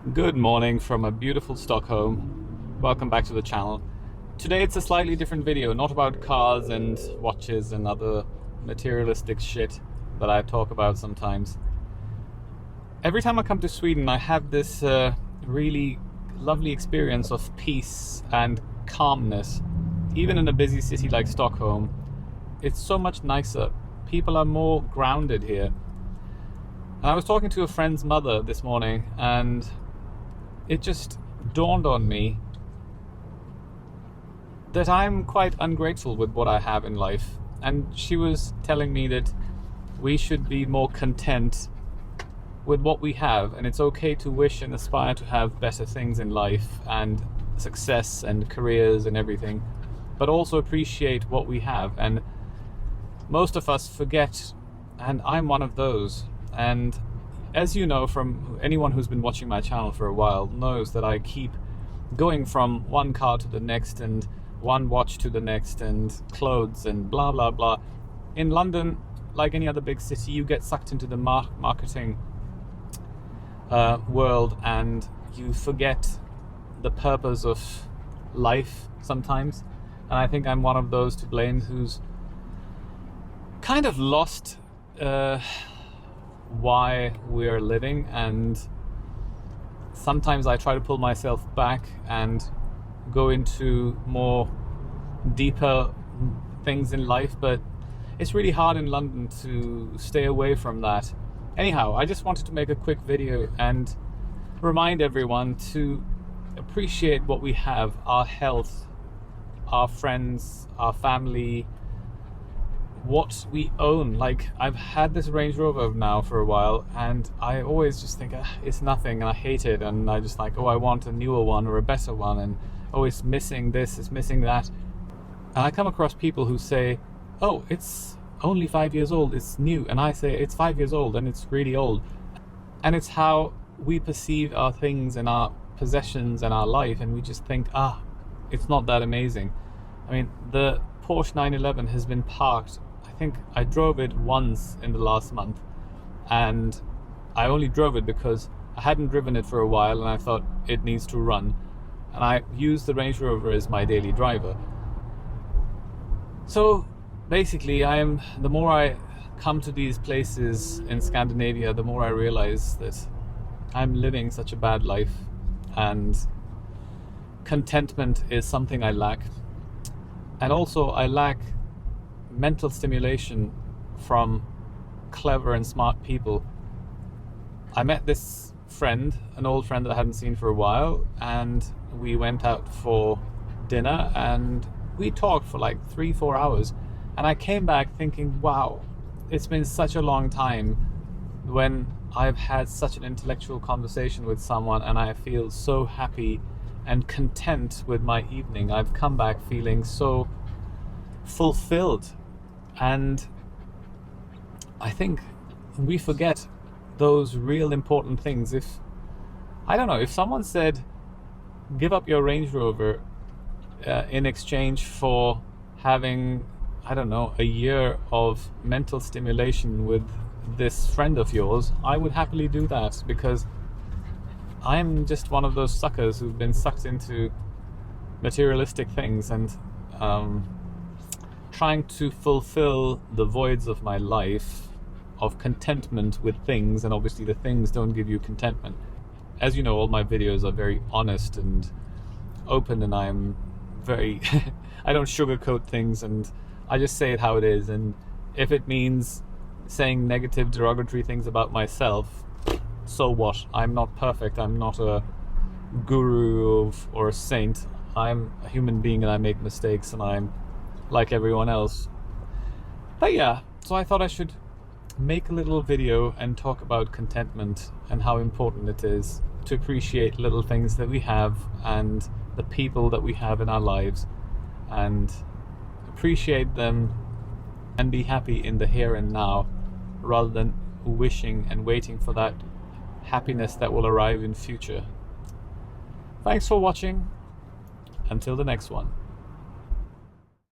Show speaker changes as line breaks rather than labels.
Good morning from a beautiful Stockholm. Welcome back to the channel. Today it's a slightly different video, not about cars and watches and other materialistic shit that I talk about sometimes. Every time I come to Sweden, I have this really lovely experience of peace and calmness. Even in a busy city like Stockholm, it's so much nicer. People are more grounded here. And I was talking to a friend's mother this morning, and it just dawned on me that I'm quite ungrateful with what I have in life. And she was telling me that we should be more content with what we have, and it's okay to wish and aspire to have better things in life and success and careers and everything, but also appreciate what we have. And most of us forget, and I'm one of those. And as you know, from anyone who's been watching my channel for a while knows that I keep going from one car to the next and one watch to the next and clothes and blah blah blah. In London, like any other big city, you get sucked into the marketing world, and you forget the purpose of life sometimes. And I think I'm one of those to blame who's kind of lost why we're living, and sometimes I try to pull myself back and go into more deeper things in life, but it's really hard in London to stay away from that. Anyhow, I just wanted to make a quick video and remind everyone to appreciate what we have: our health, our friends, our family, what we own. Like, I've had this Range Rover now for a while, and I always just think it's nothing and I hate it, and I just like, oh, I want a newer one or a better one, and oh, it's missing this, it's missing that. And I come across people who say, oh, it's only 5 years old, it's new, and I say it's 5 years old and it's really old. And it's how we perceive our things and our possessions and our life, and we just think, it's not that amazing. I mean, the Porsche 911 has been parked. I think I drove it once in the last month, and I only drove it because I hadn't driven it for a while and I thought it needs to run, and I used the Range Rover as my daily driver. So basically, the more I come to these places in Scandinavia, the more I realize that I'm living such a bad life, and contentment is something I lack. And also I lack mental stimulation from clever and smart people. I met this friend, an old friend that I hadn't seen for a while, and we went out for dinner and we talked for like 3-4 hours. And I came back thinking, wow, it's been such a long time when I've had such an intellectual conversation with someone, and I feel so happy and content with my evening. I've come back feeling so fulfilled. And I think we forget those real important things. If someone said, give up your Range Rover in exchange for having, a year of mental stimulation with this friend of yours, I would happily do that, because I'm just one of those suckers who've been sucked into materialistic things and trying to fulfill the voids of my life of contentment with things, and obviously the things don't give you contentment. As you know, all my videos are very honest and open, and I'm very I don't sugarcoat things, and I just say it how it is. And if it means saying negative, derogatory things about myself, so what? I'm not perfect. I'm not a guru or a saint. I'm a human being and I make mistakes, and I'm like everyone else. But yeah, so I thought I should make a little video and talk about contentment and how important it is to appreciate little things that we have and the people that we have in our lives, and appreciate them and be happy in the here and now, rather than wishing and waiting for that happiness that will arrive in future. Thanks for watching. Until the next one.